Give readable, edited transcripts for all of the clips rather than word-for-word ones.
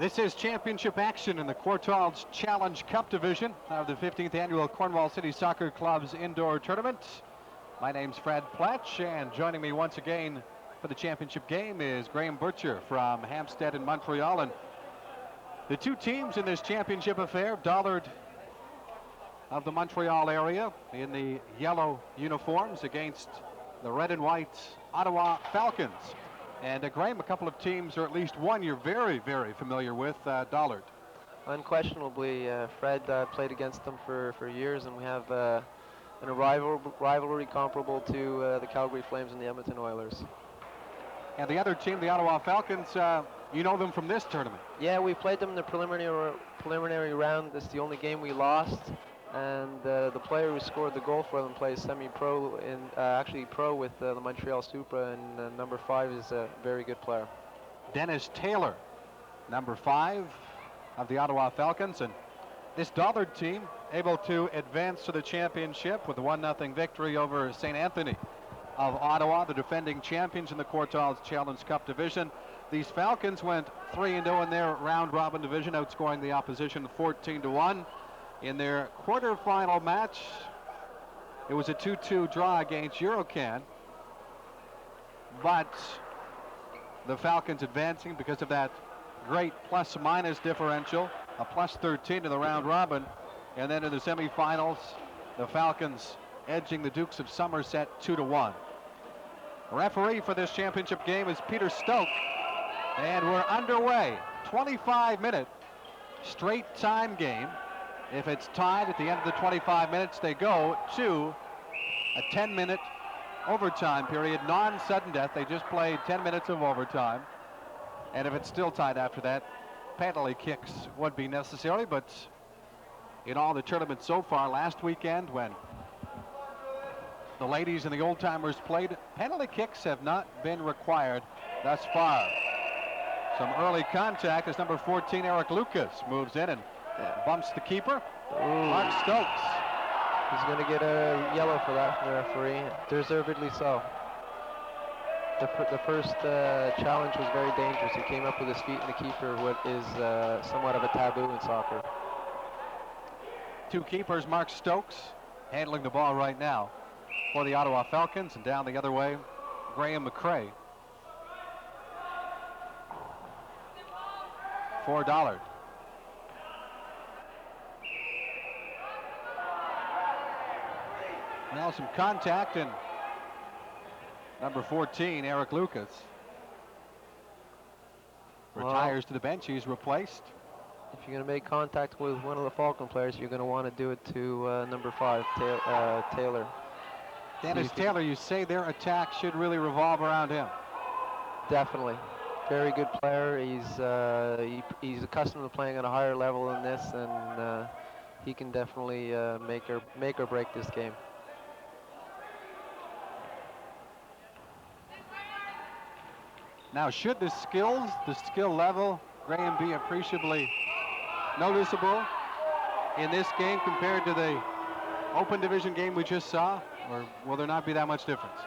This is championship action in the Quartal's Challenge Cup division of the 15th annual Cornwall City Soccer Club's indoor tournament. My name's Fred Pletch, and joining me once again for the championship game is Graham Butcher from Hampstead in Montreal. And the two teams in this championship affair, Dollard of the Montreal area in the yellow uniforms against the red and white Ottawa Falcons. And Graham, a couple of teams, or at least one you're very, very familiar with, Dollard. Unquestionably, Fred played against them for years, and we have a rivalry comparable to the Calgary Flames and the Edmonton Oilers. And the other team, the Ottawa Falcons, you know them from this tournament. Yeah, we played them in the preliminary round. This is the only game we lost, and the player who scored the goal for them plays semi-pro, actually pro with the Montreal Supra, and number 5 is a very good player. Dennis Taylor, number 5 of the Ottawa Falcons, and this Dollard team able to advance to the championship with a 1-0 victory over St. Anthony of Ottawa, the defending champions in the Quartal's Challenge Cup division. These Falcons went 3-0 in their round-robin division, outscoring the opposition 14-1. In their quarterfinal match, it was a 2-2 draw against Eurocan, but the Falcons advancing because of that great plus-minus differential, a +13 in the round-robin, and then in the semifinals, the Falcons edging the Dukes of Somerset 2-1. Referee for this championship game is Peter Stoke, and we're underway. 25-minute straight time game. If it's tied at the end of the 25 minutes, they go to a 10-minute overtime period, non-sudden death. They just played 10 minutes of overtime. And if it's still tied after that, penalty kicks would be necessary. But in all the tournaments so far, last weekend when the ladies and the old-timers played, penalty kicks have not been required thus far. Some early contact as number 14, Eric Lucas, moves in and bumps the keeper. Mark Stokes. He's going to get a yellow for that from the referee, deservedly so. The first challenge was very dangerous. He came up with his feet in the keeper, what is somewhat of a taboo in soccer. Two keepers, Mark Stokes handling the ball right now for the Ottawa Falcons, and down the other way, Graham McCrae for Dollard. Now some contact, and number 14, Eric Lucas, retires to the bench. He's replaced. If you're going to make contact with one of the Falcon players, you're going to want to do it to number 5, Taylor. Dennis Taylor, you say their attack should really revolve around him. Definitely. Very good player. He's accustomed to playing at a higher level than this, and he can definitely make or break this game. Now, should the skill level, Graham, be appreciably noticeable in this game compared to the open division game we just saw, or will there not be that much difference?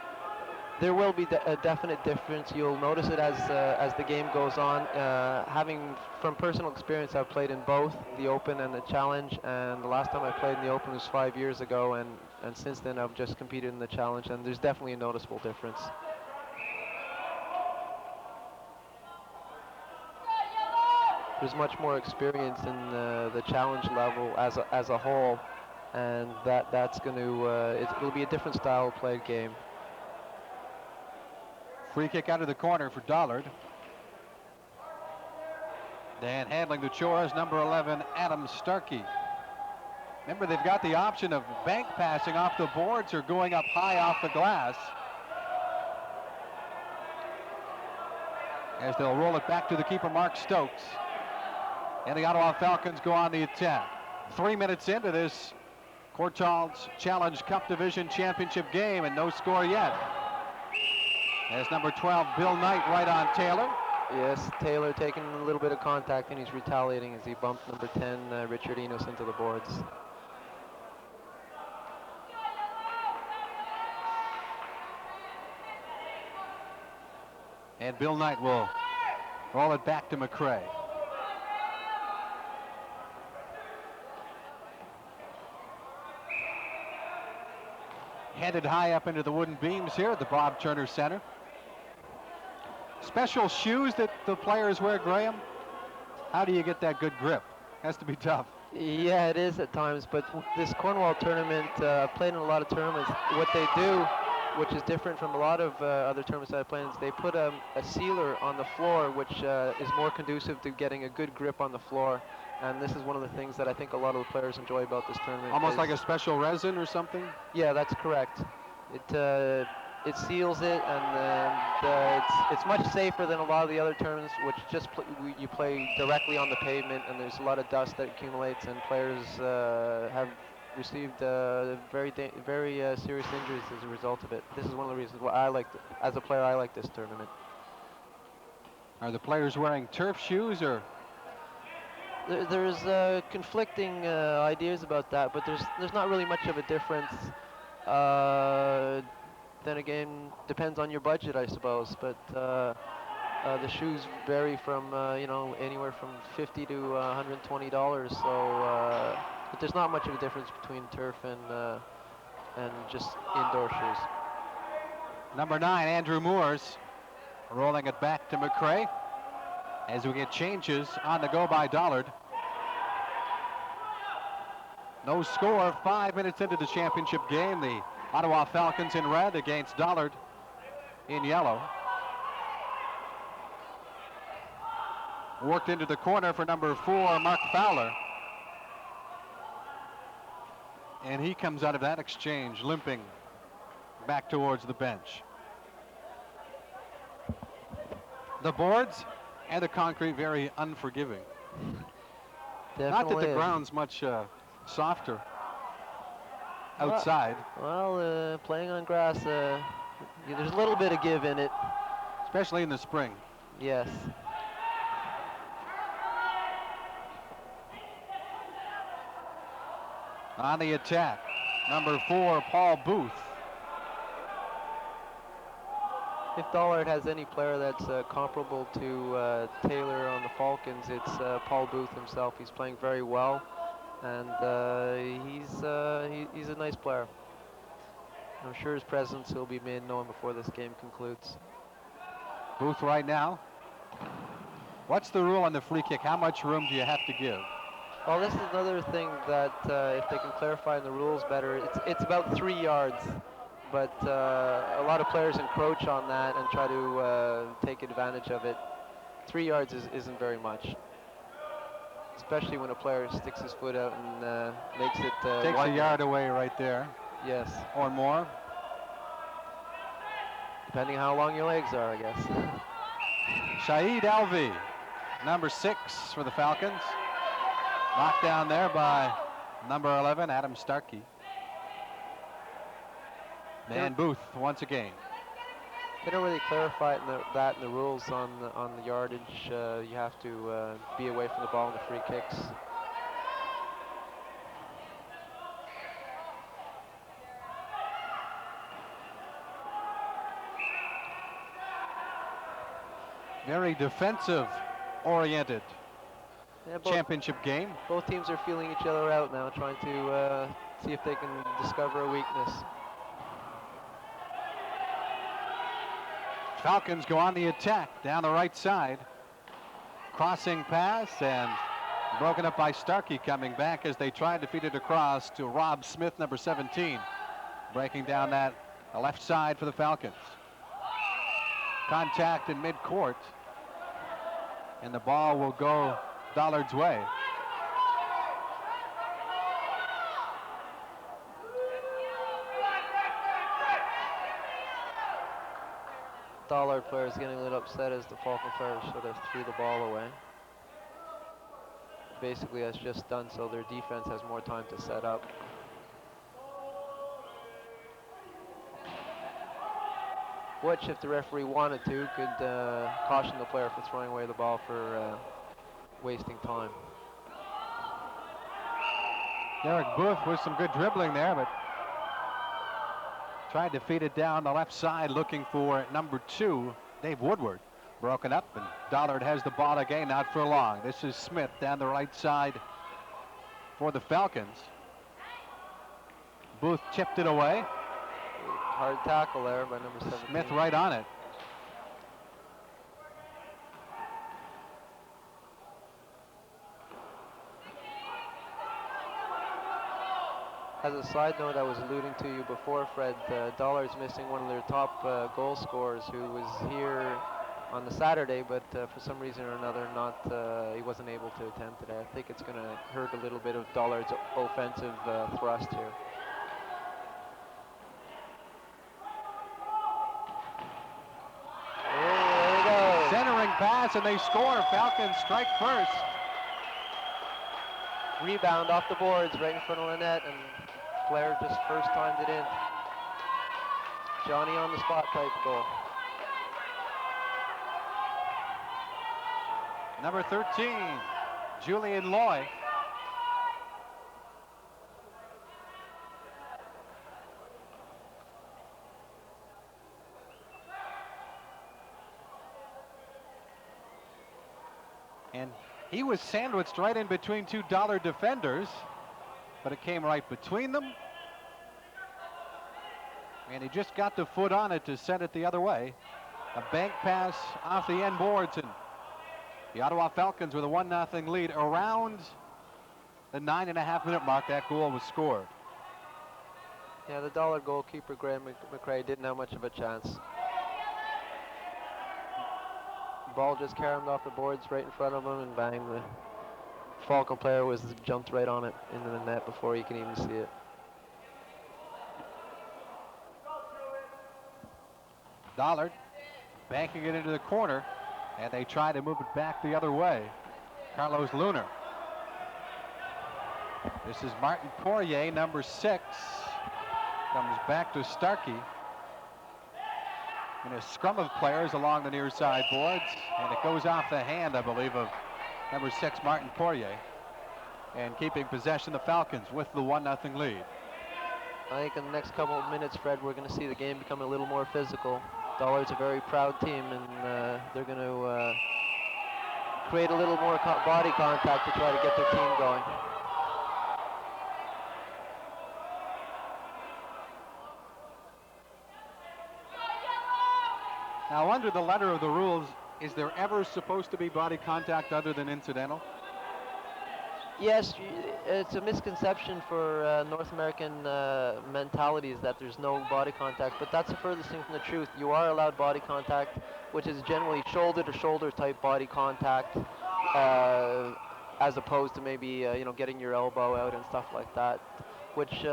There will be a definite difference. You'll notice it as the game goes on. Having from personal experience, I've played in both the Open and the Challenge, and the last time I played in the Open was 5 years ago, and since then I've just competed in the Challenge, and there's definitely a noticeable difference. There's much more experience in the Challenge level as a whole, and that's going to it'll be a different style of play game. Free kick out of the corner for Dollard. Dan handling the chore is number 11, Adam Starkey. Remember, they've got the option of bank passing off the boards or going up high off the glass, as they'll roll it back to the keeper, Mark Stokes. And the Ottawa Falcons go on the attack. 3 minutes into this Quartal's Challenge Cup Division Championship game, and no score yet. As number 12, Bill Knight, right on Taylor. Yes, Taylor taking a little bit of contact, and he's retaliating as he bumped number 10, Richard Enos, into the boards. And Bill Knight will roll it back to McCrae. headed high up into the wooden beams here at the Bob Turner Center. Special shoes that the players wear, Graham? How do you get that good grip? Has to be tough. Yeah, it is at times, but this Cornwall tournament, played in a lot of tournaments. What they do, which is different from a lot of other tournaments that I played, is they put a sealer on the floor, which is more conducive to getting a good grip on the floor. And this is one of the things that I think a lot of the players enjoy about this tournament. Almost like a special resin or something? Yeah, that's correct. It seals it, and it's much safer than a lot of the other tournaments, which just you play directly on the pavement, and there's a lot of dust that accumulates, and players have received very serious injuries as a result of it. This is one of the reasons why as a player, I like this tournament. Are the players wearing turf shoes or? There's conflicting ideas about that, but there's not really much of a difference. Then again, depends on your budget, I suppose. But the shoes vary from anywhere from $50 to $120. So, but there's not much of a difference between turf and just indoor shoes. Number 9, Andrew Moores, rolling it back to McCrae as we get changes on the go by Dollard. No score, 5 minutes into the championship game. The Ottawa Falcons in red against Dollard in yellow. Worked into the corner for number 4, Mark Fowler. And he comes out of that exchange limping back towards the bench. The boards and the concrete very unforgiving. Definitely Not that the is. ground's much softer outside. Well, playing on grass, there's a little bit of give in it. Especially in the spring. Yes. On the attack, number 4, Paul Booth. If Dollard has any player that's comparable to Taylor on the Falcons, it's Paul Booth himself. He's playing very well, and he's a nice player. I'm sure his presence will be made known before this game concludes. Booth right now. What's the rule on the free kick? How much room do you have to give? Well, this is another thing that if they can clarify in the rules better, it's about 3 yards. But a lot of players encroach on that and try to take advantage of it. 3 yards isn't very much, especially when a player sticks his foot out and makes it. Takes a yard away right there. Yes. Or more. Depending how long your legs are, I guess. Shahid Alvi, number 6 for the Falcons. Knocked down there by number 11, Adam Starkey. And Booth once again. They don't really clarify that in the rules on the yardage. You have to be away from the ball in the free kicks. Very defensive oriented championship game. Both teams are feeling each other out now, trying to see if they can discover a weakness. Falcons go on the attack down the right side. Crossing pass and broken up by Starkey coming back as they tried to feed it across to Rob Smith, number 17. Breaking down that left side for the Falcons. Contact in mid-court. And the ball will go Dollard's way. Dollard players getting a little upset as the Falcon players sort of threw the ball away. Basically, that's just done so their defense has more time to set up. Which, if the referee wanted to, could caution the player for throwing away the ball for wasting time. Derek Booth with some good dribbling there, but tried to feed it down the left side, looking for number 2, Dave Woodward. Broken up, and Dollard has the ball again, not for long. This is Smith down the right side for the Falcons. Booth chipped it away. hard tackle there by number 17. Smith right on it. As a side note, I was alluding to you before, Fred, Dollard's missing one of their top goal scorers who was here on the Saturday, but for some reason or another, he wasn't able to attend today. I think it's going to hurt a little bit of Dollard's offensive thrust here. Oh, there we go. Centering pass, and they score. Falcons strike first. Rebound off the boards right in front of the net, and Flair just first timed it in. Johnny on the spot type goal. Number 13, Julian Loy. And he was sandwiched right in between two Dollar defenders, but it came right between them. And he just got the foot on it to send it the other way. A bank pass off the end boards, and the Ottawa Falcons with a 1-0 lead. Around the 9.5-minute mark, that goal was scored. Yeah, the Dollar goalkeeper, Graham McRae, didn't have much of a chance. Ball just caromed off the boards right in front of him, and bang, the Falcon player jumped right on it into the net before he can even see it. Dollard banking it into the corner, and they try to move it back the other way. Carlos Lunar. This is Martin Poirier, number 6. Comes back to Starkey. And a scrum of players along the near side boards, and it goes off the hand, I believe, of number 6, Martin Poirier. And keeping possession, the Falcons with the 1-0 lead. I think in the next couple of minutes, Fred, we're going to see the game become a little more physical. Dollar's a very proud team, and they're going to create a little more body contact to try to get their team going. Now, under the letter of the rules, is there ever supposed to be body contact other than incidental? Yes, it's a misconception for North American mentalities that there's no body contact, but that's the furthest thing from the truth. You are allowed body contact, which is generally shoulder-to-shoulder type body contact, as opposed to maybe getting your elbow out and stuff like that, which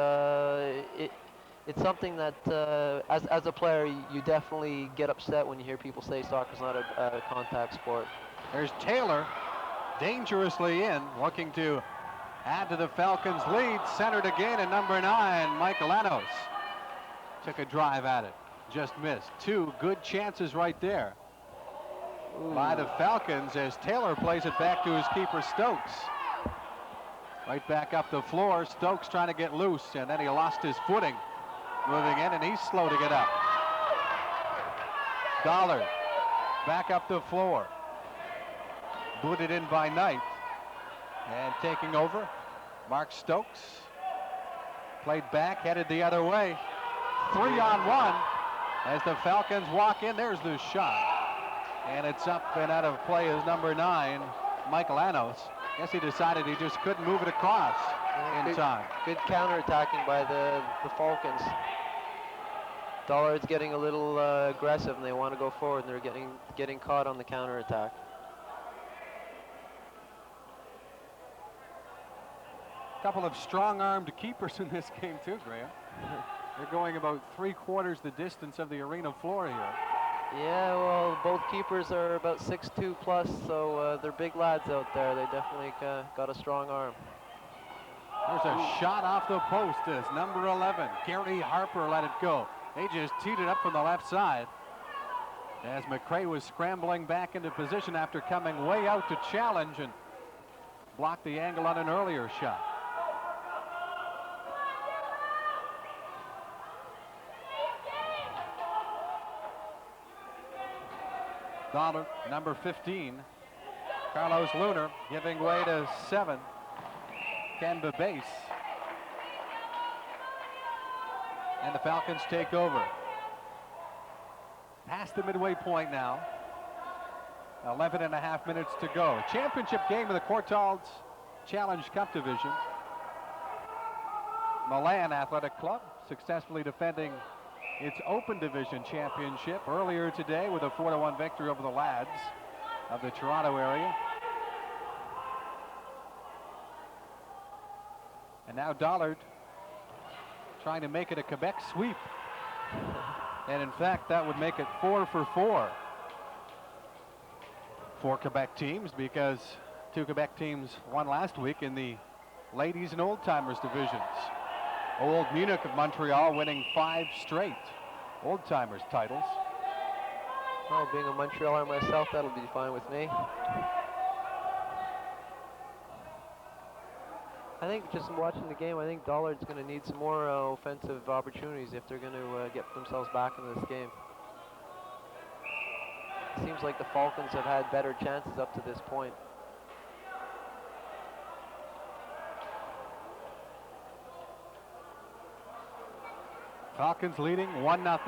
it's something that as a player you definitely get upset when you hear people say soccer's not a contact sport. There's Taylor. Dangerously in, looking to add to the Falcons' lead. Centered again, and number 9, Michaelanos took a drive at it, just missed. 2 good chances right there by the Falcons as Taylor plays it back to his keeper, Stokes. Right back up the floor. Stokes trying to get loose, and then he lost his footing moving in, and he's slow to get up. Dollar back up the floor. Booted in by Knight, and taking over, Mark Stokes. Played back, headed the other way. 3-on-1 as the Falcons walk in. There's the shot, and it's up and out of play as number 9, Michaelanos. Guess he decided he just couldn't move it across in time. Good counterattacking by the Falcons. Dollard's getting a little aggressive, and they want to go forward, and they're getting caught on the counterattack. Couple of strong-armed keepers in this game too, Graham. They're going about 3/4 the distance of the arena floor here. Yeah, well, both keepers are about 6'2 plus, so they're big lads out there. They definitely got a strong arm. There's a shot off the post as number 11, Gary Harper, let it go. They just teed it up from the left side as McRae was scrambling back into position after coming way out to challenge and blocked the angle on an earlier shot. Dollar, number 15. Carlos Lunar giving way to 7. Canva base. And the Falcons take over. Past the midway point now. 11 and a half minutes to go. Championship game of the Courtaulds Challenge Cup Division. Milan Athletic Club successfully defending its Open Division championship earlier today with a 4-1 victory over the lads of the Toronto area. And now Dollard trying to make it a Quebec sweep. And in fact, that would make it 4 for 4 for Quebec teams, because two Quebec teams won last week in the ladies and old timers divisions. Old Munich of Montreal winning 5 straight old timers titles. Well, being a Montrealer myself, that'll be fine with me. I think just watching the game, I think Dollard's going to need some more offensive opportunities if they're going to get themselves back into this game. It seems like the Falcons have had better chances up to this point. Falcons leading 1-0.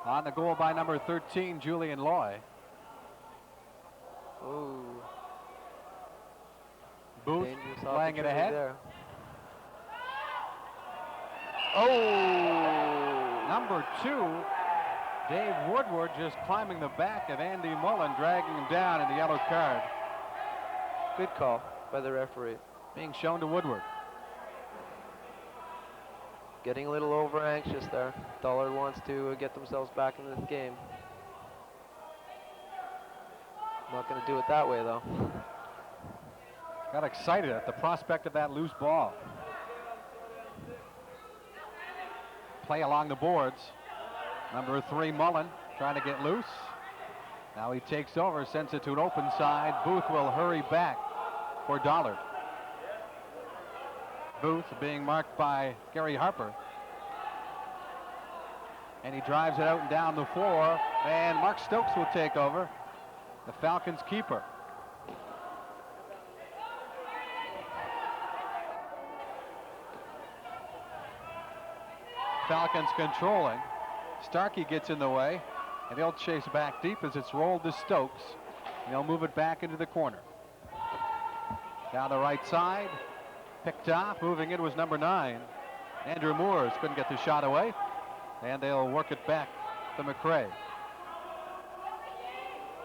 On the goal by number 13, Julian Loy. Ooh. Booth Dangerous playing it ahead. there. Oh! Number 2, Dave Woodward, just climbing the back of Andy Mullen, dragging him down in the yellow card. Good call by the referee. Being shown to Woodward. Getting a little over anxious there. Dollard wants to get themselves back into this game. Not going to do it that way, though. Got excited at the prospect of that loose ball. Play along the boards. Number 3, Mullen, trying to get loose. Now he takes over, sends it to an open side. Booth will hurry back for Dollard. Booth being marked by Gary Harper. And he drives it out and down the floor. And Mark Stokes will take over, the Falcons keeper. Falcons controlling. Starkey gets in the way, and he'll chase back deep as it's rolled to Stokes. And he'll move it back into the corner. Down the right side. Picked off, moving in was number 9. Andrew Moores couldn't get the shot away, and they'll work it back to McRae.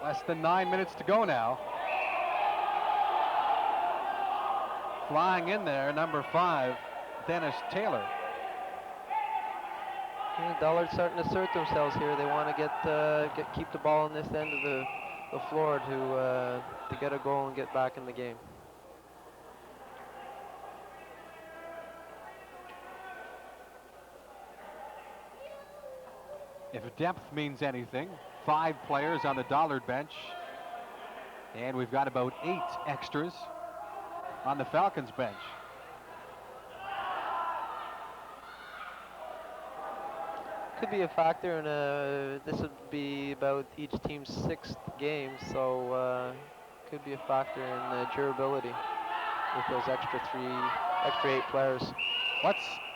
Less than 9 minutes to go now. Flying in there, number 5, Dennis Taylor. Yeah, Dollard's starting to assert themselves here. They want to keep the ball on this end of the floor to get a goal and get back in the game. If depth means anything, 5 players on the Dollard bench, and we've got about 8 extras on the Falcons bench. Could be a factor, and this would be about each team's 6th game, so could be a factor in durability with those extra 8 players.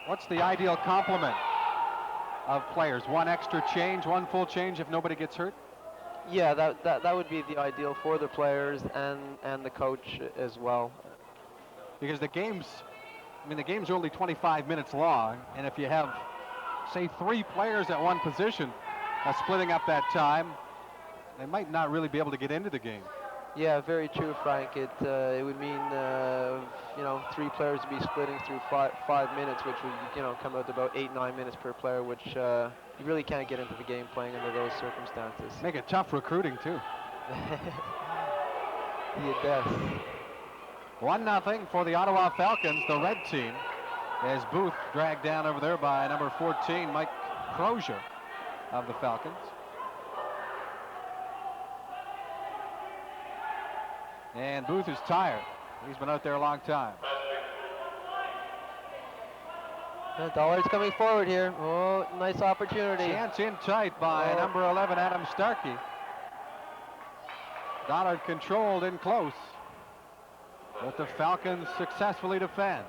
What's the ideal complement of players? 1 extra change, 1 full change if nobody gets hurt? Yeah, that would be the ideal for the players and the coach as well. Because the game's only 25 minutes long, and if you have, say, 3 players at one position splitting up that time, they might not really be able to get into the game. Yeah, very true, Frank. It would mean 3 players would be splitting through 5 minutes, which would come out to about 8-9 minutes per player, which you really can't get into the game playing under those circumstances. Make it tough recruiting too. It does. 1-0 for the Ottawa Falcons, the red team, as Booth dragged down over there by number 14, Mike Crozier of the Falcons. And Booth is tired. He's been out there a long time. Dollard's coming forward here. Oh, nice opportunity. Chance in tight by number 11, Adam Starkey. Dollard controlled in close, but the Falcons successfully defend.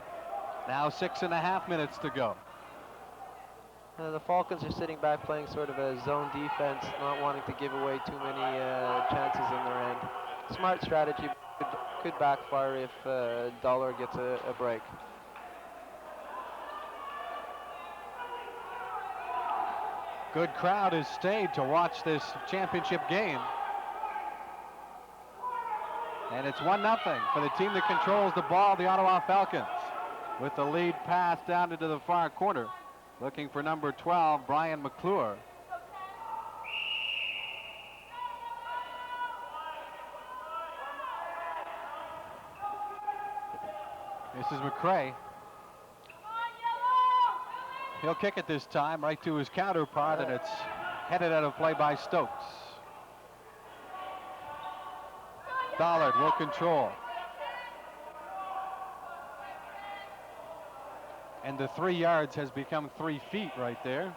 Now 6.5 minutes to go. The Falcons are sitting back playing sort of a zone defense, not wanting to give away too many chances in their end. Smart strategy, could backfire if Dollar gets a break. Good crowd has stayed to watch this championship game. And it's 1-0 for the team that controls the ball, the Ottawa Falcons, with the lead pass down into the far corner. Looking for number 12, Brian McClure. This is McCray. He'll kick it this time right to his counterpart, and it's headed out of play by Stokes. Dollard will control. And the 3 yards has become 3 feet right there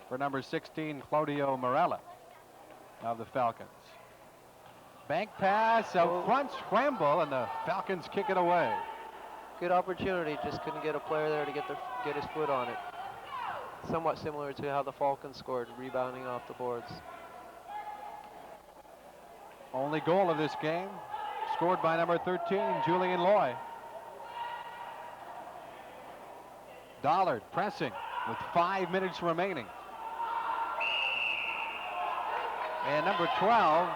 for number 16, Claudio Morella of the Falcons. Bank pass, out front scramble, and the Falcons kick it away. Good opportunity, just couldn't get a player there to get his foot on it. Somewhat similar to how the Falcons scored, rebounding off the boards. Only goal of this game, scored by number 13, Julian Loy. Dollard pressing with 5 minutes remaining. And number 12,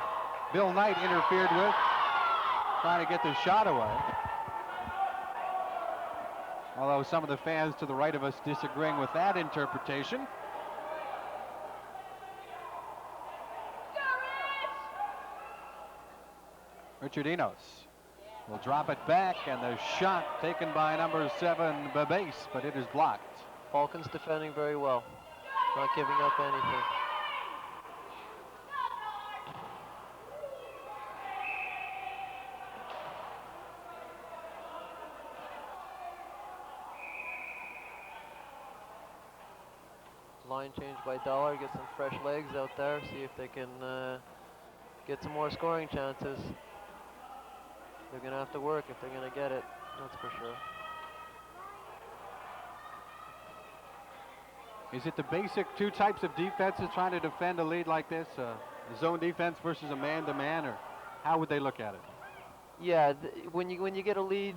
Bill Knight interfered with, trying to get the shot away. Although some of the fans to the right of us disagreeing with that interpretation. Richard Enos will drop it back, and the shot taken by number 7, Babase, but it is blocked. Falcons defending very well, not giving up anything. Line change by Dollar, get some fresh legs out there, see if they can get some more scoring chances. They're going to have to work if they're going to get it, that's for sure. Is it the basic 2 types of defenses trying to defend a lead like this? A zone defense versus a man-to-man, or how would they look at it? Yeah, when you get a lead,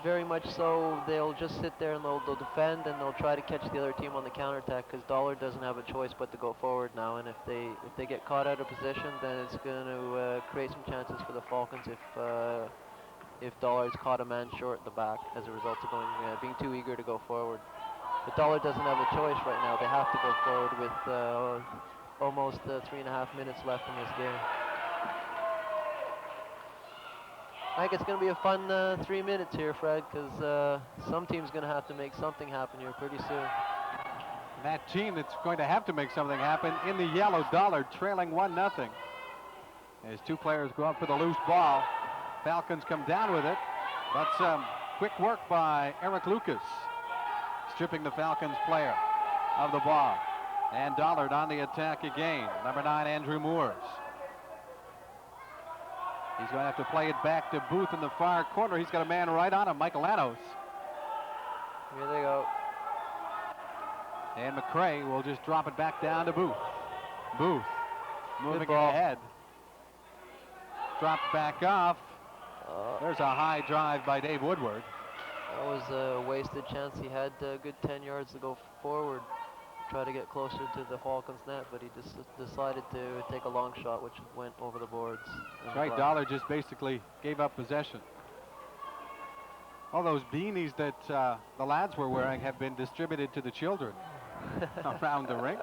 very much so, they'll just sit there and they'll defend, and they'll try to catch the other team on the counterattack, because Dollar doesn't have a choice but to go forward now. And if they get caught out of position, then it's going to create some chances for the Falcons if Dollar's caught a man short at the back as a result of being too eager to go forward. But Dollar doesn't have a choice right now. They have to go forward with almost 3.5 minutes left in this game. I think it's going to be a fun 3 minutes here, Fred, because some team's going to have to make something happen here pretty soon. That team that's going to have to make something happen in the yellow, Dollar trailing 1-0. As 2 players go up for the loose ball. Falcons come down with it, but some quick work by Eric Lucas, stripping the Falcons player of the ball. And Dollard on the attack again. Number 9, Andrew Moores. He's going to have to play it back to Booth in the far corner. He's got a man right on him, Michael Anos. Here they go. And McCray will just drop it back down to Booth. Booth moving ahead. Dropped back off. There's a high drive by Dave Woodward. That was a wasted chance. He had a good 10 yards to go forward, try to get closer to the Falcons net, but he just decided to take a long shot, which went over the boards. That's right, Dollar just basically gave up possession. All those beanies that the lads were wearing have been distributed to the children around the rink.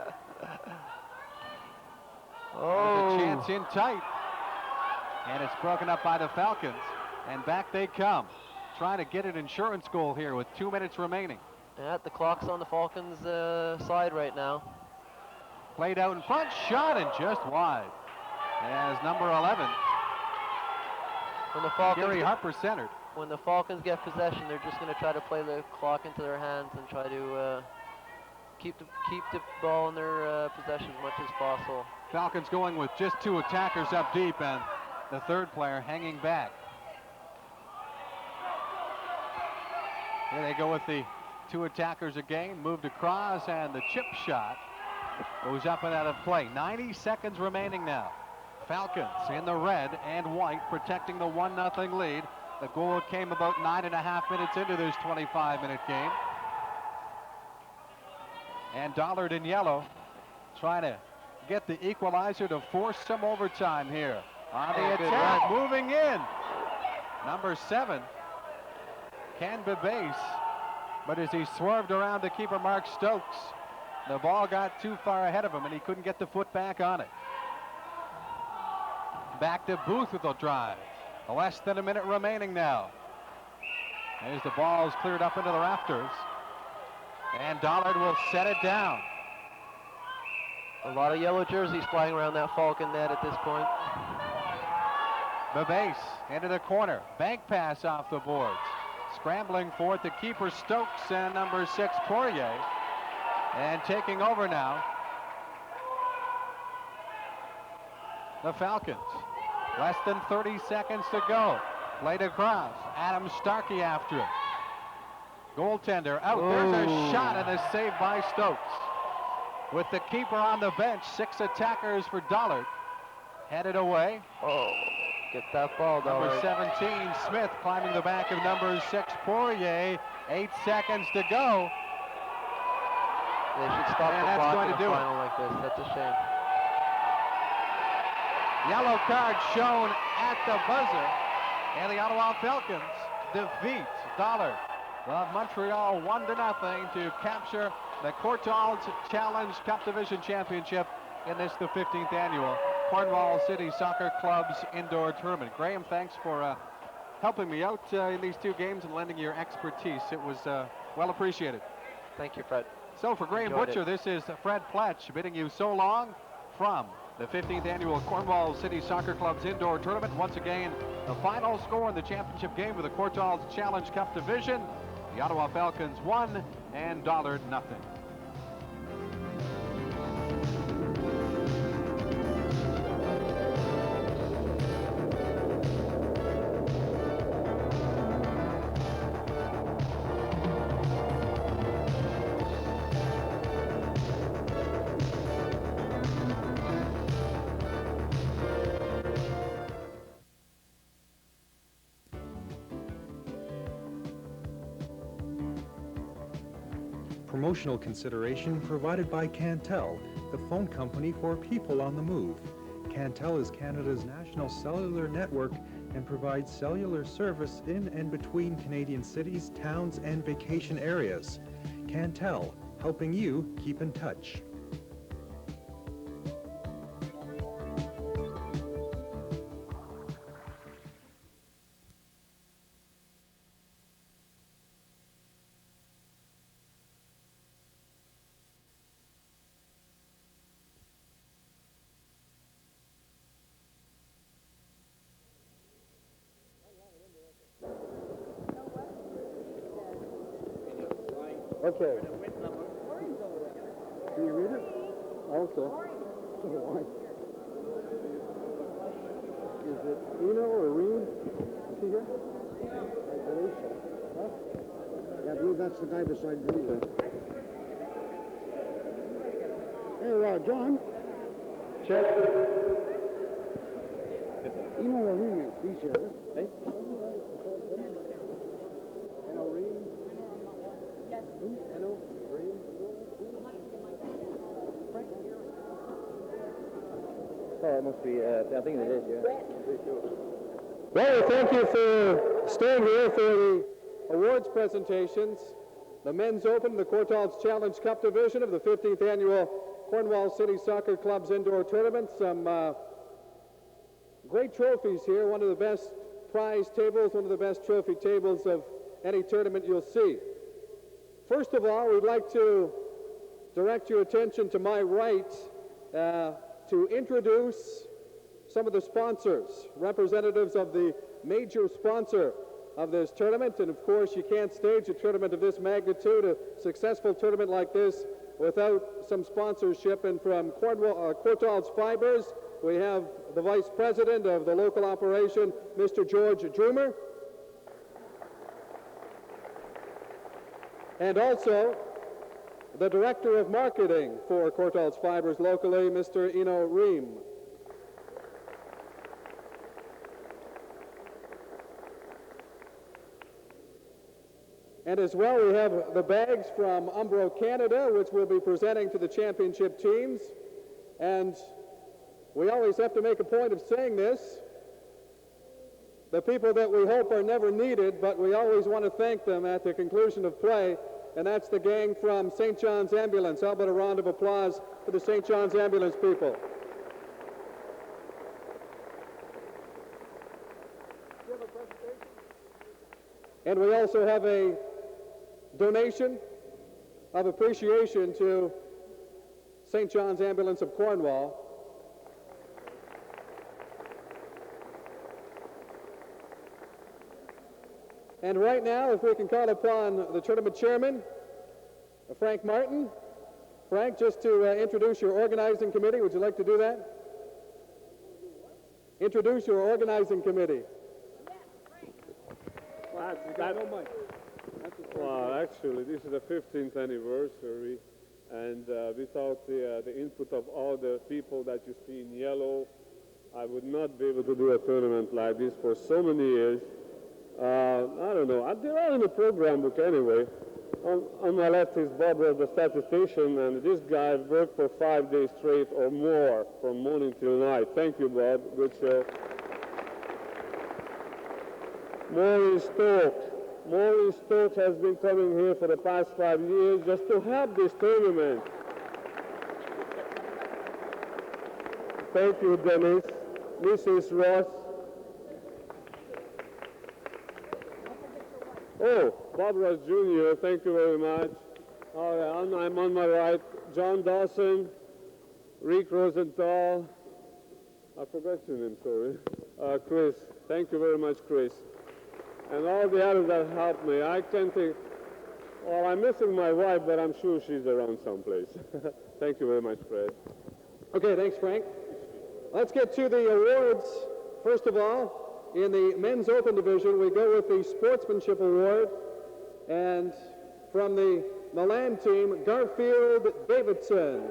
Oh. There's a chance in tight. And it's broken up by the Falcons. And back they come, trying to get an insurance goal here with 2 minutes remaining. Yeah, the clock's on the Falcons' side right now. Played out in front, shot, and just wide. As number 11, When the Falcons Gary Harper centered. When the Falcons get possession, they're just going to try to play the clock into their hands and try to keep the ball in their possession as much as possible. Falcons going with just 2 attackers up deep, and the 3rd player hanging back. Here they go with the 2 attackers again, moved across, and the chip shot goes up and out of play. 90 seconds remaining now. Falcons in the red and white, protecting the 1-0 lead. The goal came about 9.5 minutes into this 25-minute game. And Dollard in yellow trying to get the equalizer to force some overtime here. On the attack, moving in. Number 7, Ken Bebase. But as he swerved around to keeper Mark Stokes, the ball got too far ahead of him and he couldn't get the foot back on it. Back to Booth with the drive. Less than a minute remaining now. As the ball is cleared up into the rafters. And Dollard will set it down. A lot of yellow jerseys flying around that Falcon net at this point. Bebase into the corner. Bank pass off the boards. Scrambling for it, the keeper Stokes and number 6 Poirier. And taking over now, the Falcons. Less than 30 seconds to go. Played across. Adam Starkey after it. Goaltender out. There's a shot and a save by Stokes. With the keeper on the bench, 6 attackers for Dollard. Headed away. Oh, get that ball, Dollard. Number 17, Smith, climbing the back of number 6, Poirier. 8 seconds to go. They should stop the clock in a final like this. That's a shame. Yellow card shown at the buzzer. And the Ottawa Falcons defeat Dollard of Montreal 1-0 to capture the Courtaulds Challenge Cup Division Championship in this, the 15th annual Cornwall City Soccer Club's indoor tournament. Graham, thanks for helping me out in these 2 games and lending your expertise. It was well appreciated. Thank you, Fred. So for Graham Butcher, this is Fred Pletch bidding you so long from the 15th annual Cornwall City Soccer Club's indoor tournament. Once again, the final score in the championship game for the Courtaulds Challenge Cup Division. The Ottawa Falcons 1 and Dollard 0. Promotional consideration provided by Cantel, the phone company for people on the move. Cantel is Canada's national cellular network and provides cellular service in and between Canadian cities, towns, and vacation areas. Cantel, helping you keep in touch. Okay. Can you read it? Okay. Is it Eno or Reed? Is he here? I believe so. Huh? Yeah, I believe that's the guy beside Reed. Hey, John. Check. Eno or Reed? He's here. Hey? Eno Reed? Hello, Oh, it must be, I think it is, yeah. well, thank you for staying here for the awards presentations. The Men's Open, the Courtaulds Challenge Cup Division of the 15th Annual Cornwall City Soccer Club's Indoor Tournament. Some great trophies here, one of the best prize tables, one of the best trophy tables of any tournament you'll see. First of all, we'd like to direct your attention to my right to introduce some of the sponsors, representatives of the major sponsor of this tournament. And of course, you can't stage a tournament of this magnitude, a successful tournament like this, without some sponsorship. And from Courtaulds Fibers, we have the Vice President of the local operation, Mr. George Droomer. and also the Director of Marketing for Courtaulds Fibers locally, Mr. Eno Ream. And as well, we have the bags from Umbro Canada, which we'll be presenting to the championship teams. And we always have to make a point of saying this. The people that we hope are never needed, but we always want to thank them at the conclusion of play, and that's the gang from St. John's Ambulance. How about a round of applause for the St. John's Ambulance people? And we also have a donation of appreciation to St. John's Ambulance of Cornwall. And right now, if we can call upon the tournament chairman, Frank Martin. Frank, just to introduce your organizing committee. Would you like to do that? Introduce your organizing committee. Well, actually, this is the 15th anniversary, and without the input of all the people that you see in yellow, I would not be able to do a tournament like this for so many years. I don't know. They're all in the program book anyway. On my left is Bob, the statistician, and this guy worked for 5 days straight or more, from morning till night. Thank you, Bob. Good show. Maureen Stoke has been coming here for the past 5 years just to help this tournament. Thank you, Dennis. Mrs. Ross. Oh, Bob Ross Jr., thank you very much. I'm on my right. John Dawson, Rick Rosenthal. I forgot your name, sorry. Chris. Thank you very much, Chris. And all the others that helped me. I can't think. Well, I'm missing my wife, but I'm sure she's around someplace. Thank you very much, Fred. Okay, thanks, Frank. Let's get to the awards. First of all, in the men's open division, we go with the Sportsmanship Award. And from the Milan team, Garfield Davidson.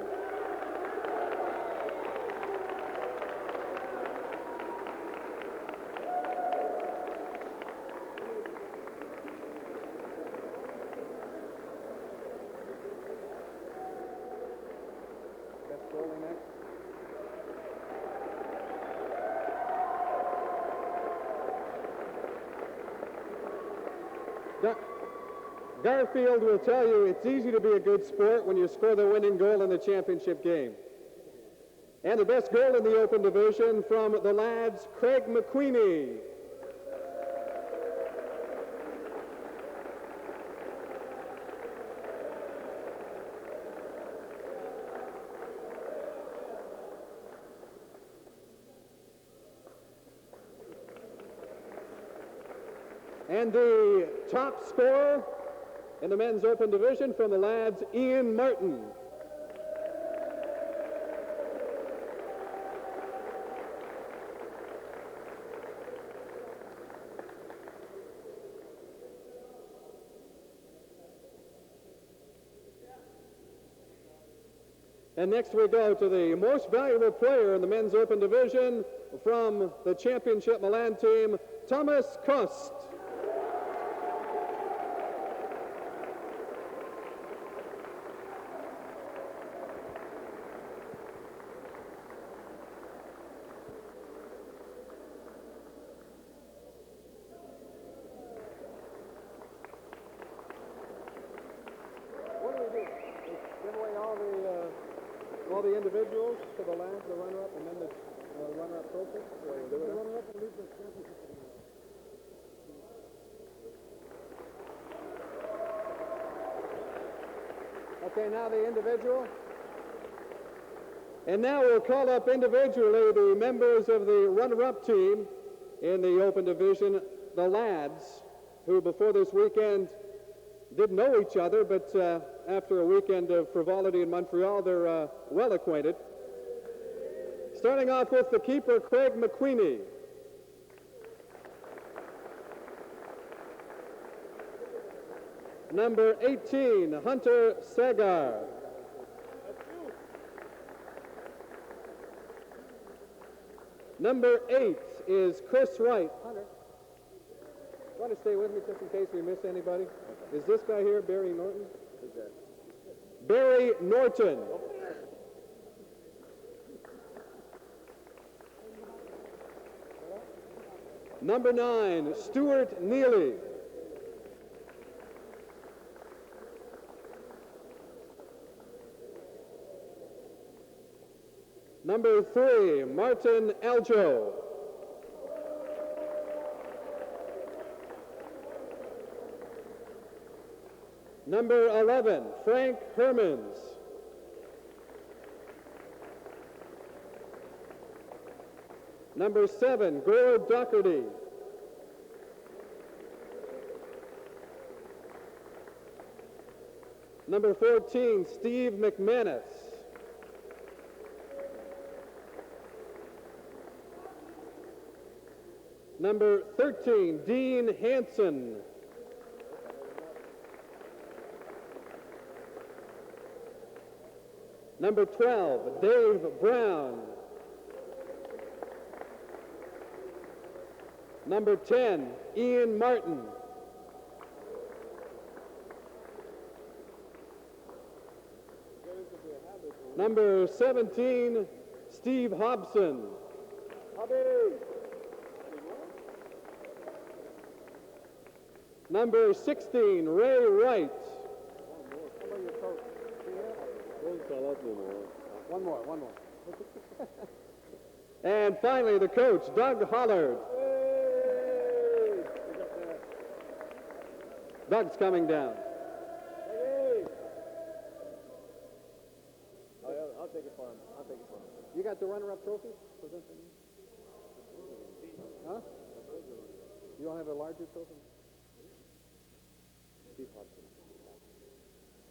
Garfield will tell you it's easy to be a good sport when you score the winning goal in the championship game. And the best goal in the open division from the lads, Craig McQueenie. And the top scorer in the men's open division from the lads, Ian Martin. And next we go to the most valuable player in the men's open division from the championship Milan team, Thomas Kost. All the individuals to the lads, the runner-up, and then the runner-up trophy. The runner-up and leave the championship. Okay, now the individual. And now we'll call up individually the members of the runner-up team in the open division, the lads, who before this weekend didn't know each other, but after a weekend of frivolity in Montreal, they're well acquainted. Starting off with the keeper, Craig McQueenie. number 18, Hunter Sagar. Number 8 is Chris Wright. Hunter, you want to stay with me just in case we miss anybody? Is this guy here Barry Norton? Barry Norton. Number 9, Stuart Neely. Number 3, Martin Aljo. Number 11, Frank Hermans. Number 7, Gore Doherty. Number 14, Steve McManus. Number 13, Dean Hansen. Number 12, Dave Brown. Number 10, Ian Martin. Number 17, Steve Hobson. Number 16, Ray Wright. One more. And finally, the coach, Doug Hollard. Doug's coming down. I'll take it for him. You got the runner-up trophy? Huh? You don't have a larger trophy?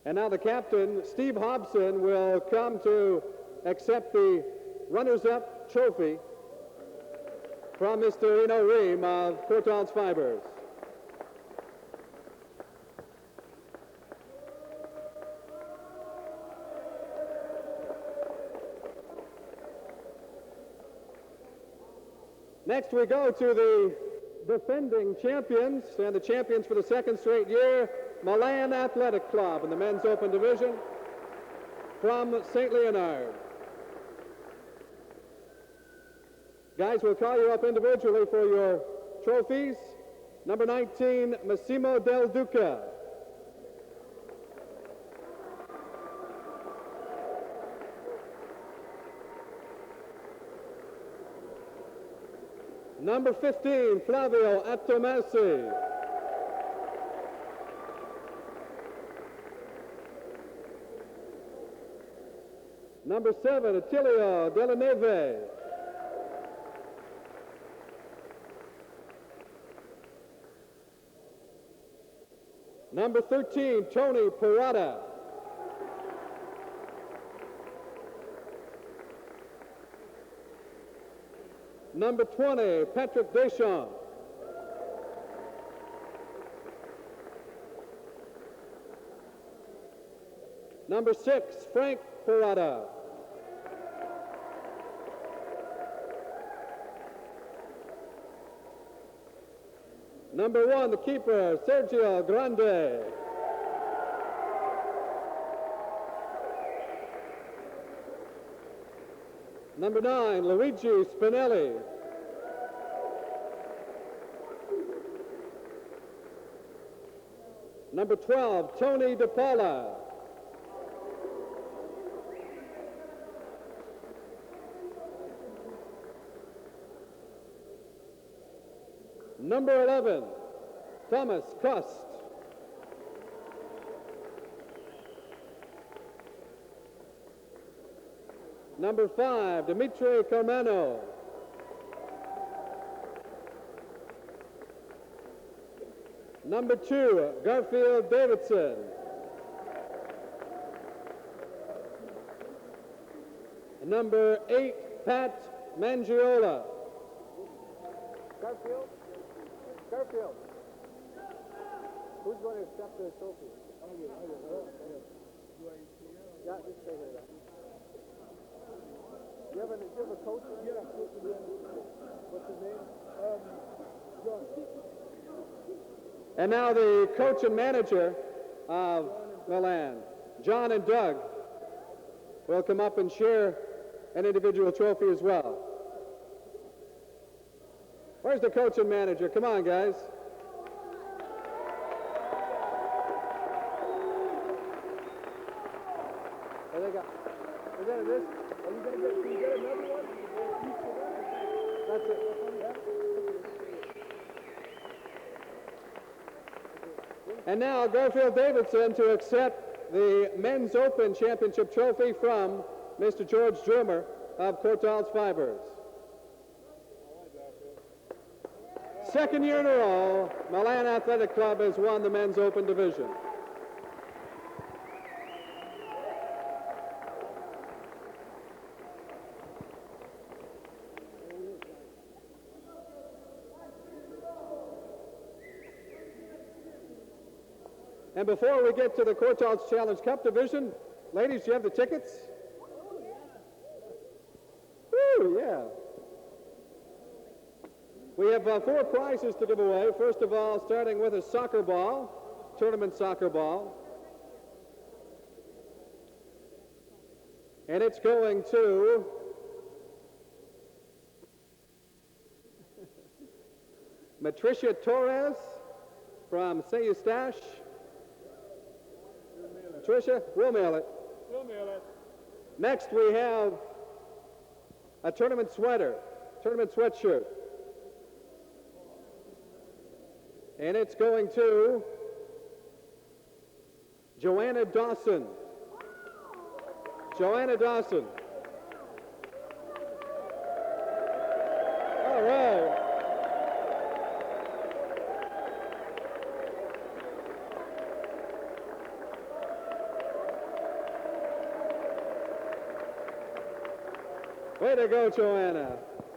And now the captain, Steve Hobson, will come to accept the runners-up trophy from Mr. Reno Ream of Cortals Fibers. Next we go to the defending champions and the champions for the second straight year, Milan Athletic Club in the men's open division from St. Leonard. Guys, we'll call you up individually for your trophies. Number 19, Massimo Del Duca. Number 15, Flavio Attomasi. Number 7, Attilio Delaneve. Number 13, Tony Parada. Number 20, Patrick Deschamps. Number 6, Frank Parada. Number 1, the keeper, Sergio Grande. Number 9, Luigi Spinelli. Number 12, Tony DePaula. Number 11, Thomas Kust. Number 5, Dimitri Carmano. Number 2, Garfield Davidson. Number 8, Pat Mangiola. Garfield. Who's going to accept the trophy? Yeah, just stay here. Do you have a coach? Yeah. What's his name? John. And now the coach and manager of Milan, John and Doug, will come up and share an individual trophy as well. Where's the coach and manager? Come on, guys. What they got? Is that this? Are you going to get, can you get another one? That's it. And now Garfield Davidson to accept the Men's Open Championship trophy from Mr. George Drummer of Cortals Fibers. Second year in a row, Milan Athletic Club has won the Men's Open division. And before we get to the Cortals Challenge Cup division, ladies, do you have the tickets? Woo, yeah. We have 4 prizes to give away. First of all, starting with a soccer ball, tournament soccer ball. And it's going to Matricia Torres from St. Eustache. Tricia, we'll mail it. We'll mail it. Next, we have a tournament sweater, tournament sweatshirt. And it's going to Joanna Dawson. Joanna Dawson. All right. Way to go, Joanna.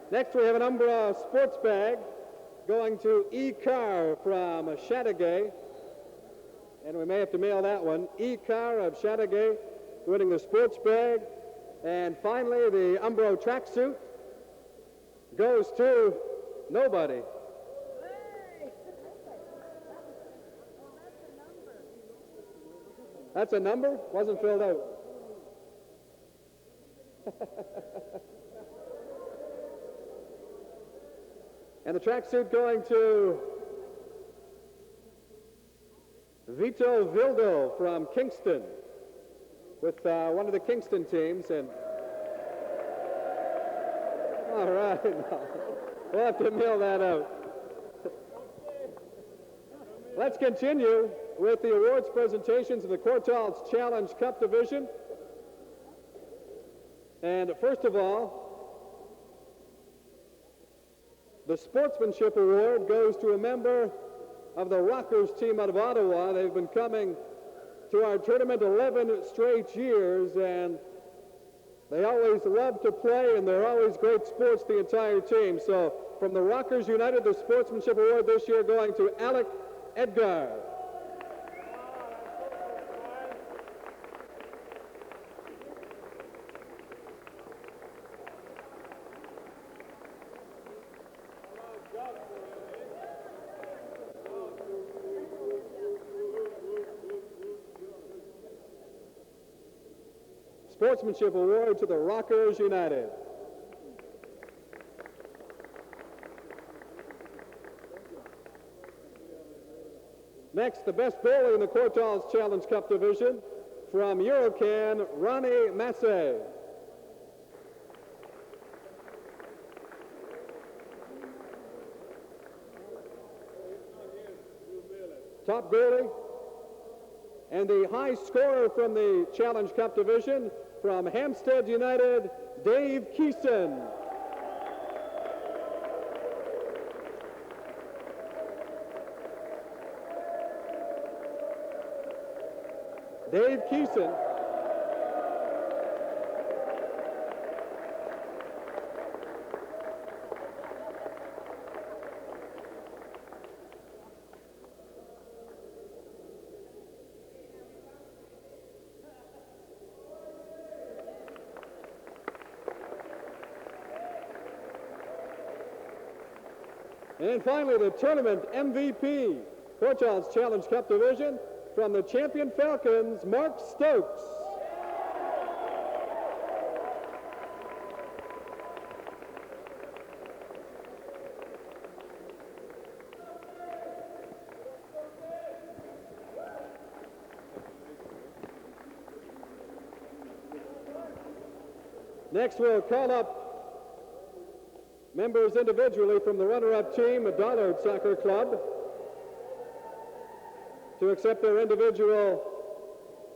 Next, we have an Umbra sports bag going to E. Carr from Chateauguay. And we may have to mail that one. E. Carr of Chateauguay winning the sports bag. And finally, the Umbro tracksuit goes to nobody. That's a number? Wasn't filled out. And the tracksuit going to Vito Vildo from Kingston with one of the Kingston teams. And all right, we'll have to mail that out. Let's continue with the awards presentations of the Cortals Challenge Cup division. And first of all, the Sportsmanship Award goes to a member of the Rockers team out of Ottawa. They've been coming to our tournament 11 straight years, and they always love to play, and they're always great sports, the entire team. So from the Rockers United, the Sportsmanship Award this year going to Alec Edgar. Sportsmanship Award to the Rockers United. Next, the best bowler in the Cortals Challenge Cup division from Eurocan, Ronnie Massey. Top goalie. And the high scorer from the Challenge Cup division from Hampstead United, Dave Keeson. Dave Keeson. And finally, the tournament MVP, Cornwall's Challenge Cup Division, from the champion Falcons, Mark Stokes. Next, we'll call up members individually from the runner-up team, the Dollard Soccer Club, to accept their individual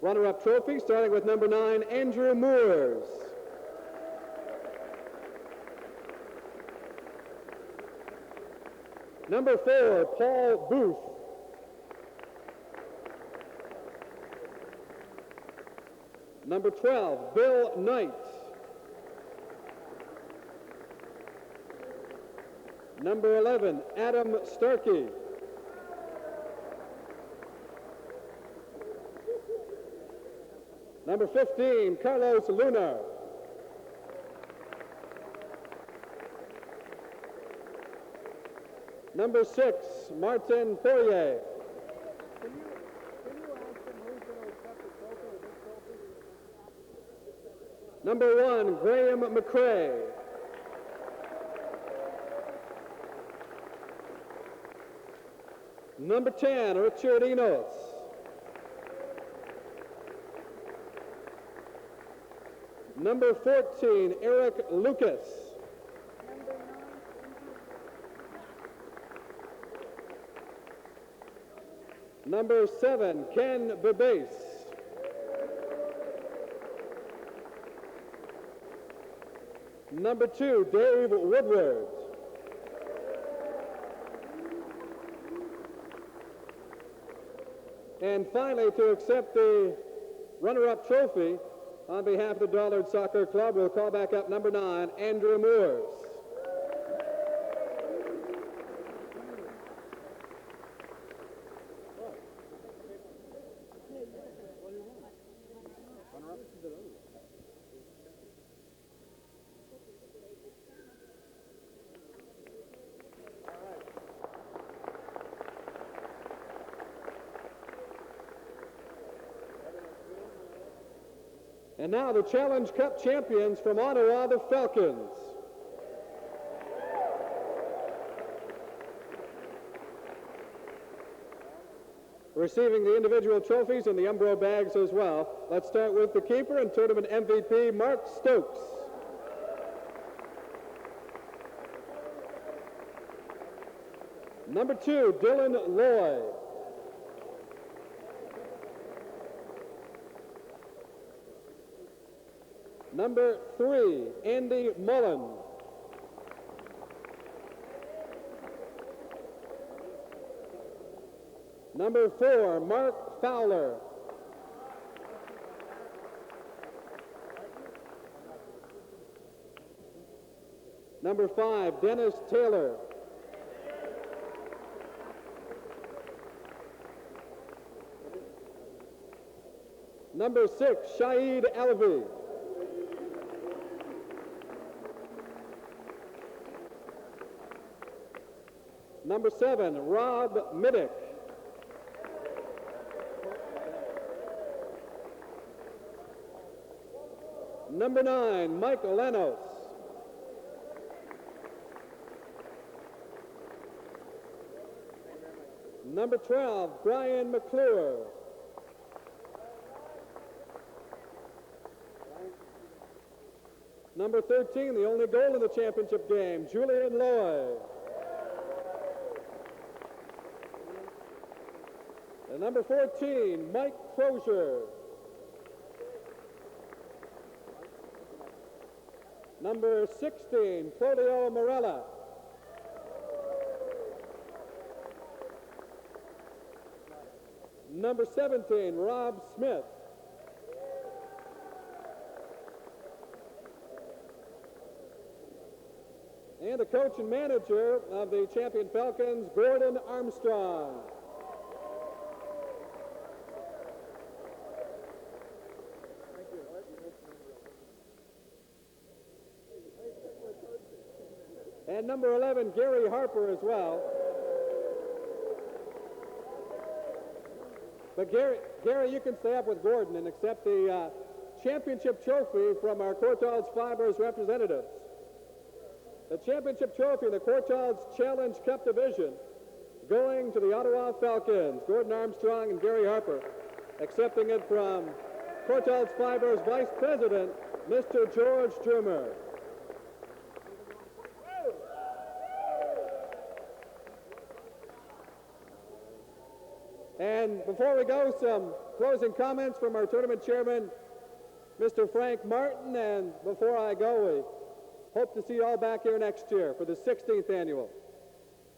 runner-up trophy, starting with number 9, Andrew Moores. Number 4, Paul Booth. Number 12, Bill Knight. Number 11, Adam Starkey. Number 15, Carlos Luna. Number 6, Martin Poirier. Number 1, Graham McCrae. Number 10, Richard Enos. Number 14, Eric Lucas. Number 7, Ken Babase. Number 2, Dave Woodward. And finally, to accept the runner-up trophy, on behalf of the Dollard Soccer Club, we'll call back up number 9, Andrew Moores. And now the Challenge Cup champions from Ottawa, the Falcons. Receiving the individual trophies and the Umbro bags as well. Let's start with the keeper and tournament MVP, Mark Stokes. Number 2, Dylan Loy. Number 3, Andy Mullen. Number 4, Mark Fowler. Number 5, Dennis Taylor. Number 6, Shahid Alvi. Number 7, Rob Middick. Number 9, Mike Lenos. Number 12, Brian McClure. Number 13, the only goal in the championship game, Julian Loy. And number 14, Mike Crozier. Number 16, Claudio Morella. Number 17, Rob Smith. And the coach and manager of the champion Falcons, Gordon Armstrong. And number 11, Gary Harper as well. But Gary, you can stay up with Gordon and accept the championship trophy from our Courtaulds Fibers representatives. The championship trophy in the Courtaulds Challenge Cup division going to the Ottawa Falcons. Gordon Armstrong and Gary Harper accepting it from Courtaulds Fibers Vice President, Mr. George Drummer. And before we go, some closing comments from our tournament chairman, Mr. Frank Martin. And before I go, we hope to see you all back here next year for the 16th annual